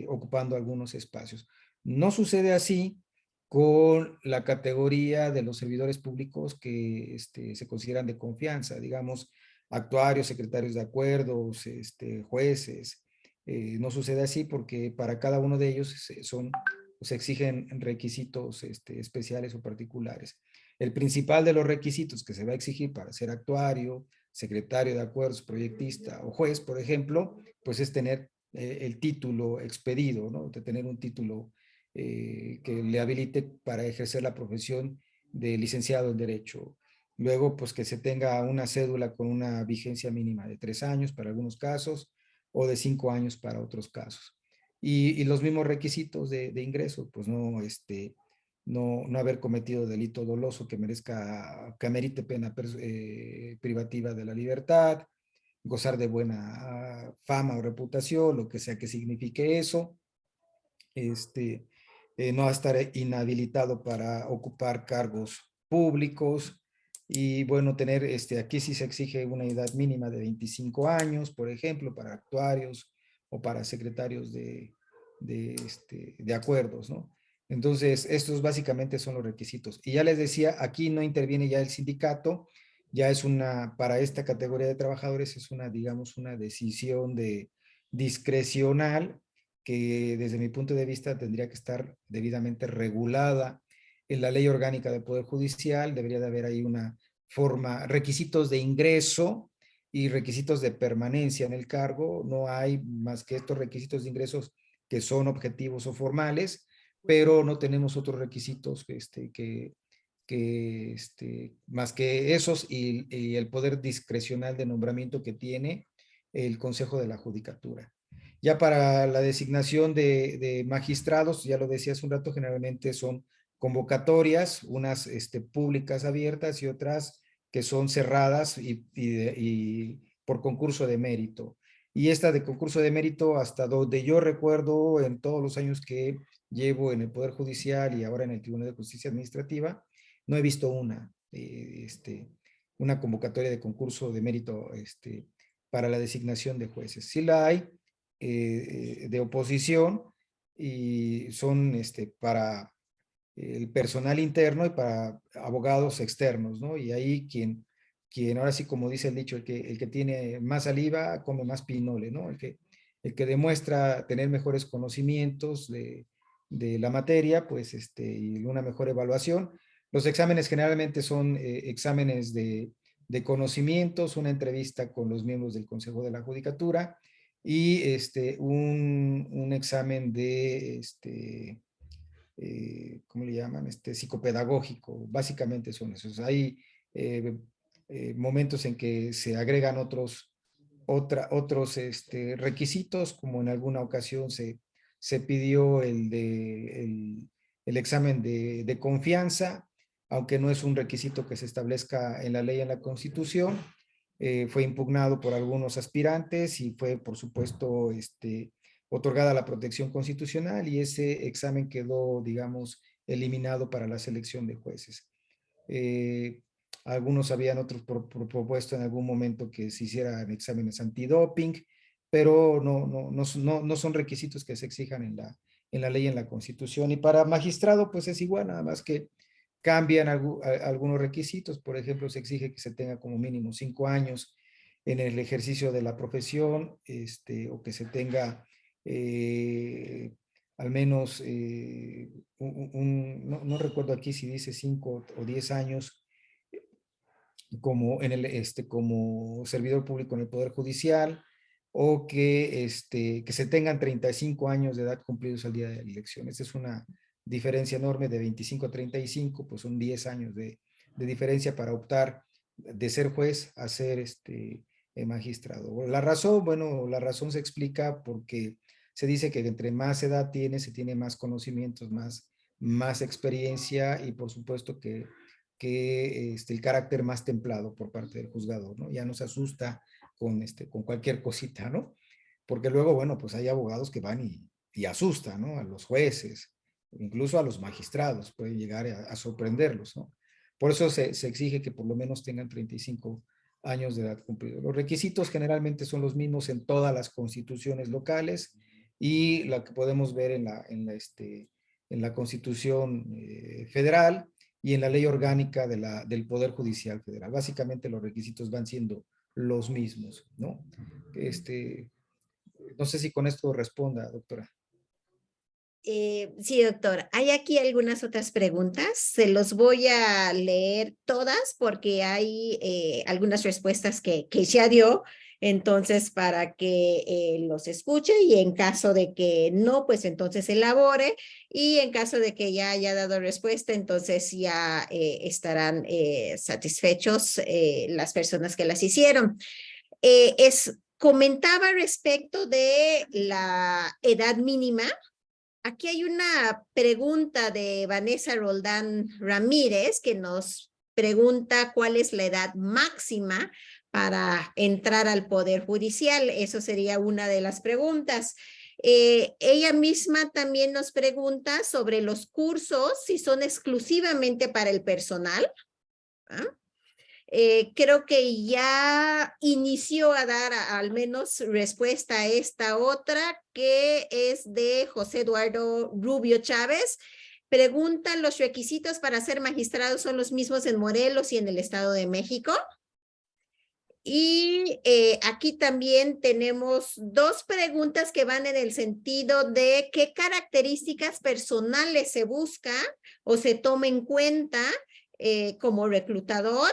ocupando algunos espacios. No sucede así con la categoría de los servidores públicos que se consideran de confianza, digamos, actuarios, secretarios de acuerdos, jueces. No sucede así porque para cada uno de ellos se exigen requisitos especiales o particulares. El principal de los requisitos que se va a exigir para ser actuario, secretario de acuerdos, proyectista o juez, por ejemplo, pues es tener el título expedido, ¿no? De tener un título que le habilite para ejercer la profesión de licenciado en Derecho. Luego, pues que se tenga una cédula con una vigencia mínima de 3 años para algunos casos o de 5 años para otros casos. Y los mismos requisitos de ingreso, pues no, no haber cometido delito doloso que amerite pena privativa de la libertad, gozar de buena fama o reputación, lo que sea que signifique eso, no estar inhabilitado para ocupar cargos públicos y bueno, tener, aquí sí se exige una edad mínima de 25 años, por ejemplo, para actuarios o para secretarios de acuerdos, ¿no? Entonces, estos básicamente son los requisitos. Y ya les decía, aquí no interviene ya el sindicato, ya es para esta categoría de trabajadores es una, digamos, una decisión discrecional que desde mi punto de vista tendría que estar debidamente regulada en la ley orgánica del Poder Judicial. Debería de haber ahí una forma, requisitos de ingreso y requisitos de permanencia en el cargo. No hay más que estos requisitos de ingresos que son objetivos o formales, pero no tenemos otros requisitos más que esos y el poder discrecional de nombramiento que tiene el Consejo de la Judicatura. Ya para la designación de magistrados, ya lo decía hace un rato, generalmente son convocatorias, unas públicas abiertas y otras que son cerradas y por concurso de mérito. Y esta de concurso de mérito, hasta donde yo recuerdo en todos los años que llevo en el Poder Judicial y ahora en el Tribunal de Justicia Administrativa, no he visto una convocatoria de concurso de mérito para la designación de jueces. Sí la hay, de oposición y son para el personal interno y para abogados externos, ¿no? Y ahí quien ahora sí, como dice el dicho, el que tiene más saliva come más pinole, ¿no? El que demuestra tener mejores conocimientos de la materia, pues, y una mejor evaluación. Los exámenes generalmente son exámenes de conocimientos, una entrevista con los miembros del Consejo de la Judicatura, y un examen ¿cómo le llaman? Psicopedagógico. Básicamente son esos. Hay eh, momentos en que se agregan otros requisitos, como en alguna ocasión se pidió el examen de confianza, aunque no es un requisito que se establezca en la ley, en la Constitución. Fue impugnado por algunos aspirantes y fue, por supuesto, otorgada la protección constitucional, y ese examen quedó, digamos, eliminado para la selección de jueces. Eh, Algunos habían otros propuesto en algún momento que se hicieran exámenes antidoping, pero no son requisitos que se exijan en la ley, en la Constitución. Y para magistrado, pues es igual, nada más que cambian algunos requisitos. Por ejemplo, se exige que se tenga como mínimo 5 años en el ejercicio de la profesión, o que se tenga al menos, no recuerdo aquí si dice 5 o 10 años como servidor público en el Poder Judicial, o que se tengan 35 años de edad cumplidos al día de la elección. Esta es una diferencia enorme, de 25 a 35, pues son 10 años de diferencia para optar de ser juez a ser magistrado. La razón, bueno, la razón se explica porque se dice que entre más edad se tiene más conocimientos, más experiencia, y por supuesto que el carácter más templado por parte del juzgador, ¿no? Ya no se asusta con cualquier cosita, ¿no? Porque luego, bueno, pues hay abogados que van y asustan, ¿no? A los jueces, incluso a los magistrados, puede llegar a sorprenderlos, ¿no? Por eso se exige que por lo menos tengan 35 años de edad cumplidos. Los requisitos generalmente son los mismos en todas las constituciones locales, y la que podemos ver en la Constitución federal y en la ley orgánica del Poder Judicial Federal. Básicamente los requisitos van siendo los mismos, ¿no? No sé si con esto responda, doctora. Sí, doctor. Hay aquí algunas otras preguntas. Se los voy a leer todas porque hay algunas respuestas que ya dio Entonces, para que los escuche y en caso de que no, pues entonces elabore y en caso de que ya haya dado respuesta, entonces ya estarán satisfechos las personas que las hicieron. Comentaba respecto de la edad mínima. Aquí hay una pregunta de Vanessa Roldán Ramírez que nos pregunta cuál es la edad máxima para entrar al Poder Judicial. Eso sería una de las preguntas. Ella misma también nos pregunta sobre los cursos, si son exclusivamente para el personal. ¿Ah? Creo que ya inició a dar al menos respuesta a esta otra, que es de José Eduardo Rubio Chávez. Preguntan, ¿los requisitos para ser magistrado son los mismos en Morelos y en el Estado de México? Y aquí también tenemos dos preguntas que van en el sentido de qué características personales se busca o se toma en cuenta como reclutador.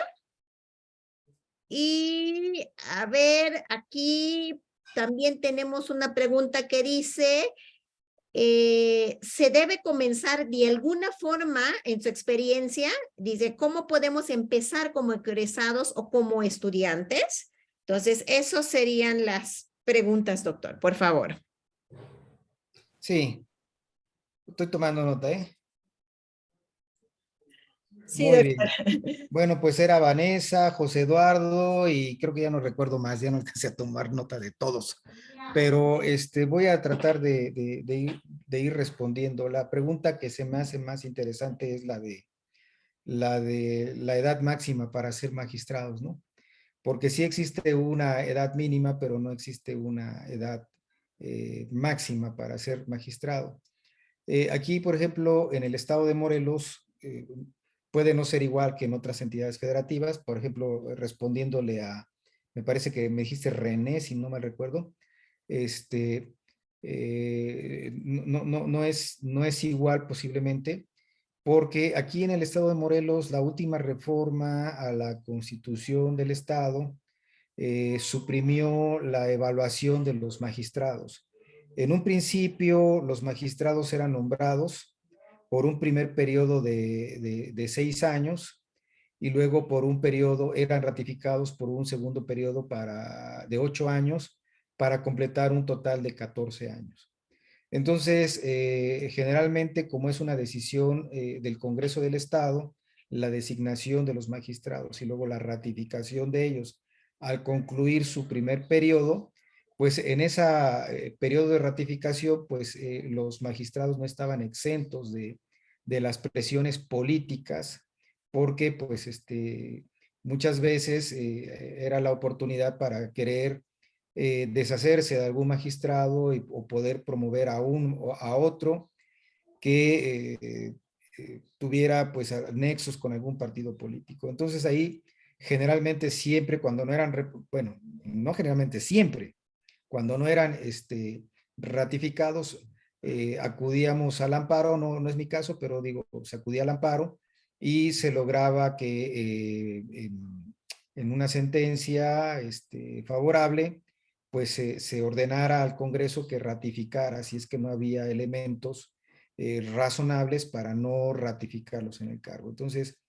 Y a ver, aquí también tenemos una pregunta que dice, ¿se debe comenzar de alguna forma en su experiencia? Dice, ¿cómo podemos empezar como egresados o como estudiantes? Entonces, esas serían las preguntas, doctor, por favor. Sí, estoy tomando nota, ¿eh? Sí, Muy doctor. bien. Bueno, pues era Vanessa, José Eduardo y creo que ya no recuerdo más, ya no alcancé a tomar nota de todos, pero voy a tratar de ir respondiendo. La pregunta que se me hace más interesante es la edad máxima para ser magistrados, ¿no? Porque sí existe una edad mínima, pero no existe una edad máxima para ser magistrado. Aquí, por ejemplo, en el estado de Morelos, puede no ser igual que en otras entidades federativas. Por ejemplo, respondiéndole me parece que me dijiste René, si no mal recuerdo, no es igual posiblemente, porque aquí en el estado de Morelos, la última reforma a la constitución del estado suprimió la evaluación de los magistrados. En un principio, los magistrados eran nombrados por un primer periodo de 6 años y luego por un periodo, eran ratificados por un segundo periodo de 8 años para completar un total de 14 años. Entonces, generalmente, como es una decisión del Congreso del Estado, la designación de los magistrados y luego la ratificación de ellos al concluir su primer periodo, pues en ese periodo de ratificación, pues los magistrados no estaban exentos de las presiones políticas, porque pues muchas veces era la oportunidad para querer deshacerse de algún magistrado o poder promover a otro que tuviera pues nexos con algún partido político. Entonces ahí generalmente siempre cuando no eran, bueno, no generalmente siempre, cuando no eran ratificados, acudíamos al amparo, no es mi caso, pero digo, se acudía al amparo y se lograba que en una sentencia favorable, pues se ordenara al Congreso que ratificara si es que no había elementos razonables para no ratificarlos en el cargo. Entonces,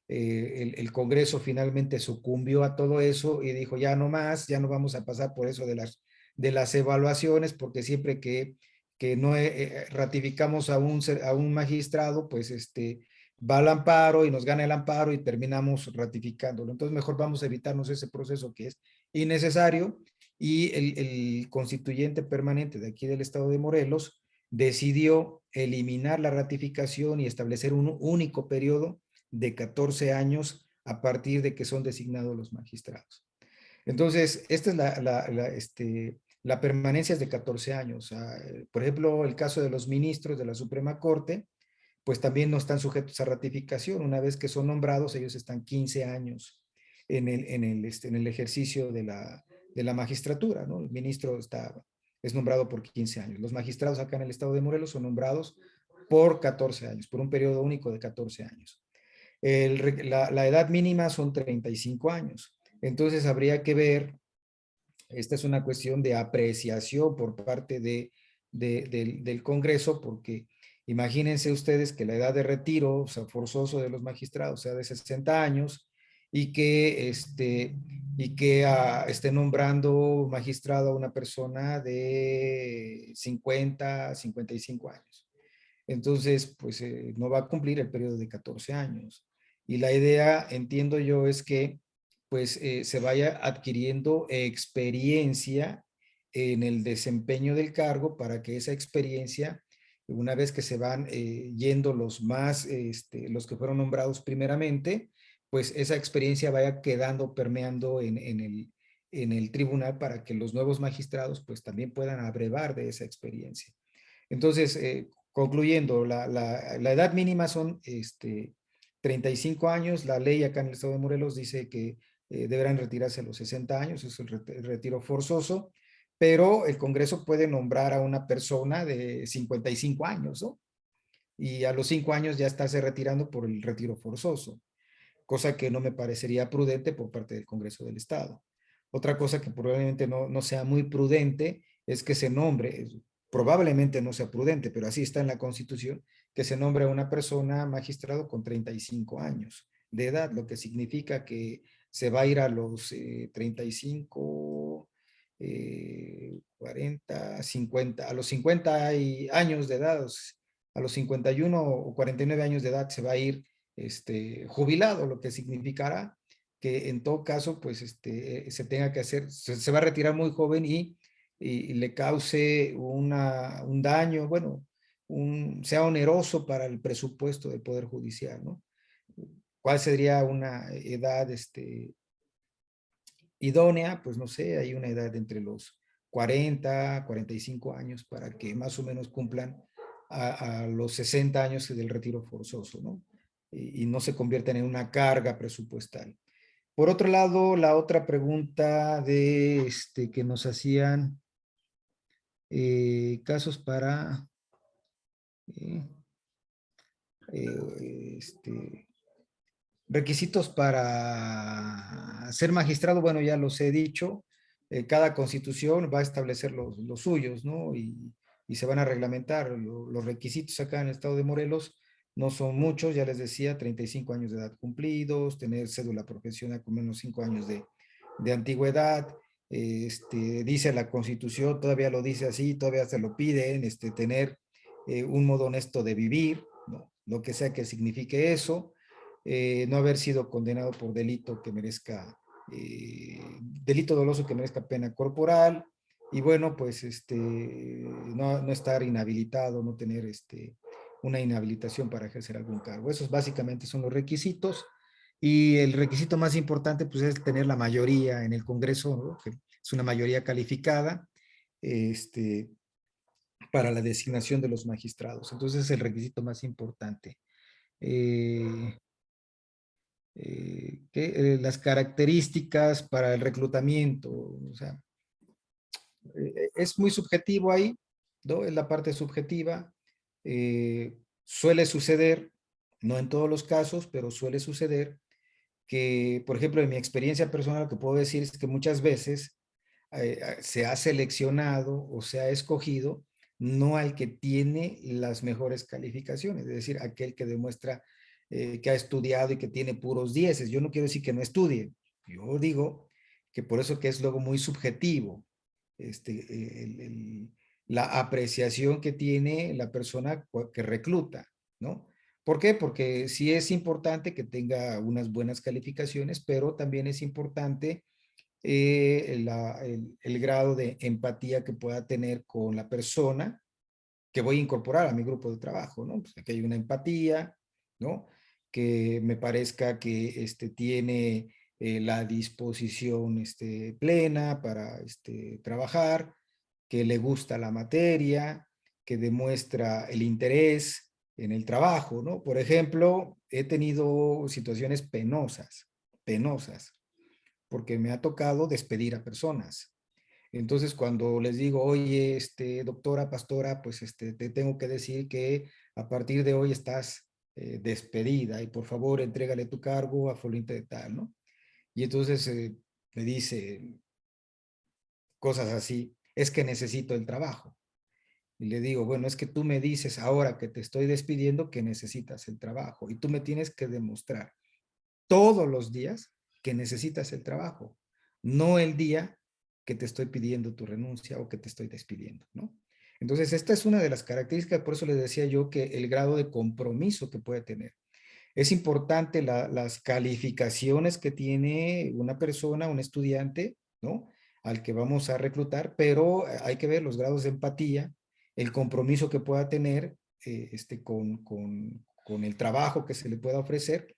el Congreso finalmente sucumbió a todo eso y dijo, ya no más, ya no vamos a pasar por eso de las evaluaciones, porque siempre que no ratificamos a un magistrado, pues va al amparo y nos gana el amparo y terminamos ratificándolo. Entonces mejor vamos a evitarnos ese proceso que es innecesario y el constituyente permanente de aquí del estado de Morelos decidió eliminar la ratificación y establecer un único periodo de 14 años a partir de que son designados los magistrados. Entonces, esta es la permanencia es de 14 años. Por ejemplo, el caso de los ministros de la Suprema Corte, pues también no están sujetos a ratificación. Una vez que son nombrados, ellos están 15 años en el ejercicio de la magistratura, ¿no? El ministro es nombrado por 15 años. Los magistrados acá en el estado de Morelos son nombrados por 14 años, por un periodo único de 14 años. La edad mínima son 35 años. Entonces habría que ver Esta es una cuestión de apreciación por parte del Congreso, porque imagínense ustedes que la edad de retiro, o sea, forzoso de los magistrados, sea de 60 años, y que esté nombrando magistrado a una persona de 50, 55 años. Entonces, pues no va a cumplir el periodo de 14 años. Y la idea, entiendo yo, es que pues se vaya adquiriendo experiencia en el desempeño del cargo para que esa experiencia, una vez que se van yendo los que fueron nombrados primeramente, pues esa experiencia vaya quedando, permeando en el tribunal para que los nuevos magistrados pues también puedan abrevar de esa experiencia. Entonces, concluyendo, la edad mínima son 35 años. La ley acá en el estado de Morelos dice que deberán retirarse a los 60 años, es el retiro forzoso, pero el Congreso puede nombrar a una persona de 55 años, ¿no? Y a los 5 años ya estarse retirando por el retiro forzoso, cosa que no me parecería prudente por parte del Congreso del Estado. Otra cosa que probablemente no sea muy prudente es que se nombre, probablemente no sea prudente, pero así está en la Constitución, que se nombre a una persona magistrado con 35 años de edad, lo que significa que se va a ir a los 35, 40, 50, a los 50 años de edad, a los 51 o 49 años de edad se va a ir jubilado, lo que significará que en todo caso, pues se tenga que hacer, se va a retirar muy joven y le cause un daño, bueno, sea oneroso para el presupuesto del Poder Judicial, ¿no? ¿Cuál sería una edad idónea? Pues no sé, hay una edad entre los 40, 45 años para que más o menos cumplan a los 60 años del retiro forzoso, ¿no? Y no se conviertan en una carga presupuestal. Por otro lado, la otra pregunta que nos hacían, casos para eh, requisitos para ser magistrado, bueno, ya los he dicho, cada constitución va a establecer los suyos, ¿no? Y se van a reglamentar. Los requisitos acá en el estado de Morelos no son muchos, ya les decía, 35 años de edad cumplidos, tener cédula profesional con menos 5 años de antigüedad. Dice la constitución, todavía lo dice así, todavía se lo piden, tener un modo honesto de vivir, ¿no? Lo que sea que signifique eso, no haber sido condenado por delito que merezca, delito doloso que merezca pena corporal, y bueno, pues no estar inhabilitado, no tener una inhabilitación para ejercer algún cargo. Esos básicamente son los requisitos. Y el requisito más importante, pues, es tener la mayoría en el Congreso, ¿no? Que es una mayoría calificada, para la designación de los magistrados. Entonces, es el requisito más importante. Eh, las características para el reclutamiento, o sea, es muy subjetivo ahí, ¿no? Es la parte subjetiva. Suele suceder, no en todos los casos, pero suele suceder que, por ejemplo, en mi experiencia personal, lo que puedo decir es que muchas veces se ha seleccionado o se ha escogido no al que tiene las mejores calificaciones, es decir, aquel que demuestra que ha estudiado y que tiene puros dieces. Yo no quiero decir que no estudie, yo digo que por eso que es luego muy subjetivo la apreciación que tiene la persona que recluta, ¿no? ¿Por qué? Porque sí es importante que tenga unas buenas calificaciones, pero también es importante el grado de empatía que pueda tener con la persona que voy a incorporar a mi grupo de trabajo, ¿no? Pues que hay una empatía, ¿no? Que me parezca que tiene la disposición plena para trabajar, que le gusta la materia, que demuestra el interés en el trabajo, ¿no? Por ejemplo, he tenido situaciones penosas, porque me ha tocado despedir a personas. Entonces, cuando les digo, oye, doctora, pastora, pues te tengo que decir que a partir de hoy estás despedida y por favor entrégale tu cargo a fulanito de tal, ¿no? Y entonces me dice, cosas así, es que necesito el trabajo. Y le digo, bueno, es que tú me dices ahora que te estoy despidiendo que necesitas el trabajo y tú me tienes que demostrar todos los días que necesitas el trabajo, no el día que te estoy pidiendo tu renuncia o que te estoy despidiendo, ¿no? Entonces, esta es una de las características, por eso le decía yo que el grado de compromiso que puede tener. Es importante las calificaciones que tiene una persona, un estudiante, ¿no? Al que vamos a reclutar, pero hay que ver los grados de empatía, el compromiso que pueda tener con el trabajo que se le pueda ofrecer,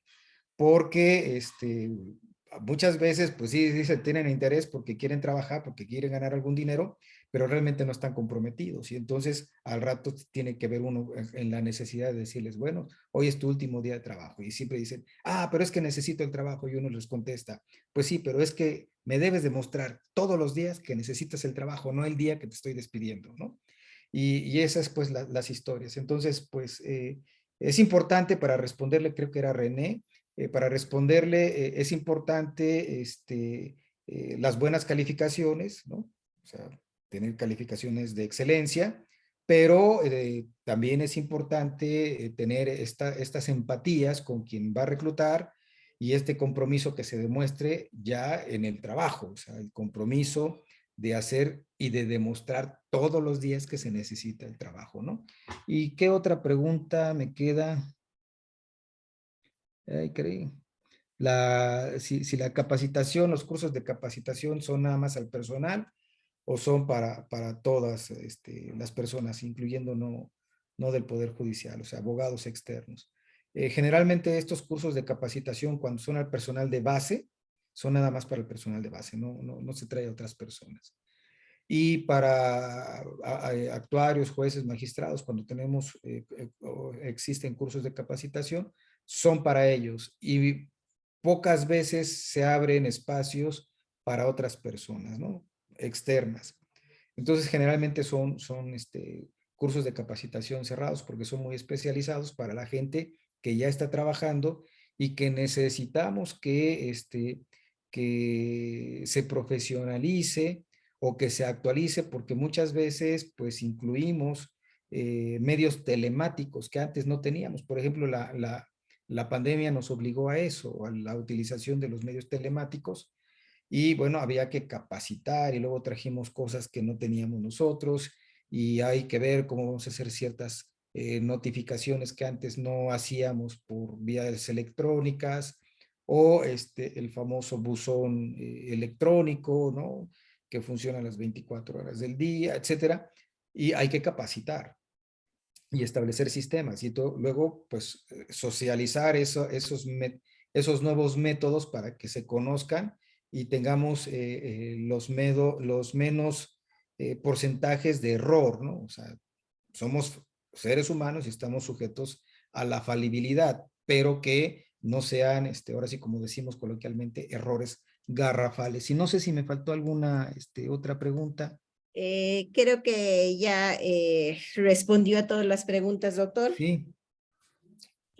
porque muchas veces, pues sí, dicen, tienen interés porque quieren trabajar, porque quieren ganar algún dinero, pero realmente no están comprometidos. Y entonces al rato tiene que ver uno en la necesidad de decirles, bueno, hoy es tu último día de trabajo. Y siempre dicen, ah, pero es que necesito el trabajo. Y uno les contesta, pues sí, pero es que me debes demostrar todos los días que necesitas el trabajo, no el día que te estoy despidiendo, ¿no? Y esas pues las historias. Entonces, pues es importante para responderle, creo que era René, para responderle, es importante las buenas calificaciones, ¿no? O sea, tener calificaciones de excelencia, pero también es importante tener estas empatías con quien va a reclutar y este compromiso que se demuestre ya en el trabajo, o sea, el compromiso de hacer y de demostrar todos los días que se necesita el trabajo, ¿no? ¿Y qué otra pregunta me queda? Ay, creí. Si la capacitación, los cursos de capacitación son nada más al personal o son para todas las personas, incluyendo no del Poder Judicial, o sea, abogados externos. Generalmente estos cursos de capacitación, cuando son al personal de base, son nada más para el personal de base, no se trae a otras personas. Y para actuarios, jueces, magistrados, cuando tenemos, existen cursos de capacitación, son para ellos. Y pocas veces se abren espacios para otras personas, ¿no? Externas. Entonces, generalmente son cursos de capacitación cerrados porque son muy especializados para la gente que ya está trabajando y que necesitamos que se profesionalice o que se actualice, porque muchas veces pues incluimos medios telemáticos que antes no teníamos. Por ejemplo, la pandemia nos obligó a eso, a la utilización de los medios telemáticos, y bueno, había que capacitar y luego trajimos cosas que no teníamos nosotros y hay que ver cómo vamos a hacer ciertas notificaciones que antes no hacíamos por vías electrónicas o el famoso buzón electrónico, ¿no? Que funciona las 24 horas del día, etcétera. Y hay que capacitar y establecer sistemas y luego pues socializar esos nuevos métodos para que se conozcan y tengamos los menos porcentajes de error, ¿no? O sea, somos seres humanos y estamos sujetos a la falibilidad, pero que no sean, ahora sí como decimos coloquialmente, errores garrafales. Y no sé si me faltó alguna otra pregunta. Creo que ya respondió a todas las preguntas, doctor. Sí,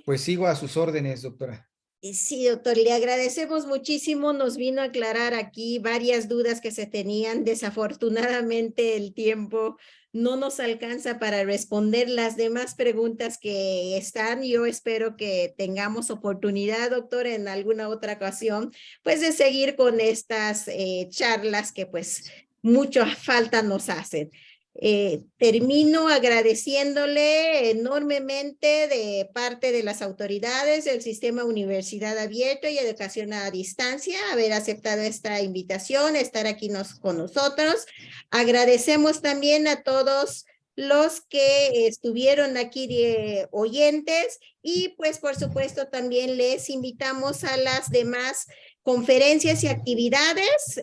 pues sigo a sus órdenes, doctora. Sí, doctor, le agradecemos muchísimo. Nos vino a aclarar aquí varias dudas que se tenían. Desafortunadamente, el tiempo no nos alcanza para responder las demás preguntas que están. Yo espero que tengamos oportunidad, doctor, en alguna otra ocasión, pues de seguir con estas charlas que pues mucha falta nos hacen. Termino agradeciéndole enormemente de parte de las autoridades del Sistema Universidad Abierto y Educación a Distancia haber aceptado esta invitación, estar aquí con nosotros. Agradecemos también a todos los que estuvieron aquí de oyentes y pues por supuesto también les invitamos a las demás conferencias y actividades.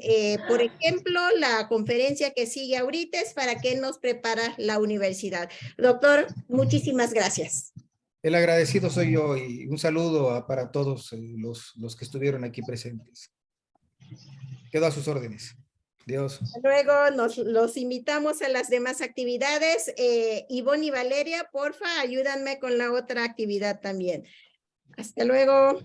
Por ejemplo, la conferencia que sigue ahorita es para qué nos prepara la universidad. Doctor, muchísimas gracias. El agradecido soy yo y un saludo para todos los que estuvieron aquí presentes. Quedo a sus órdenes. Dios. Luego los invitamos a las demás actividades. Ivonne y Valeria, porfa, ayúdanme con la otra actividad también. Hasta luego.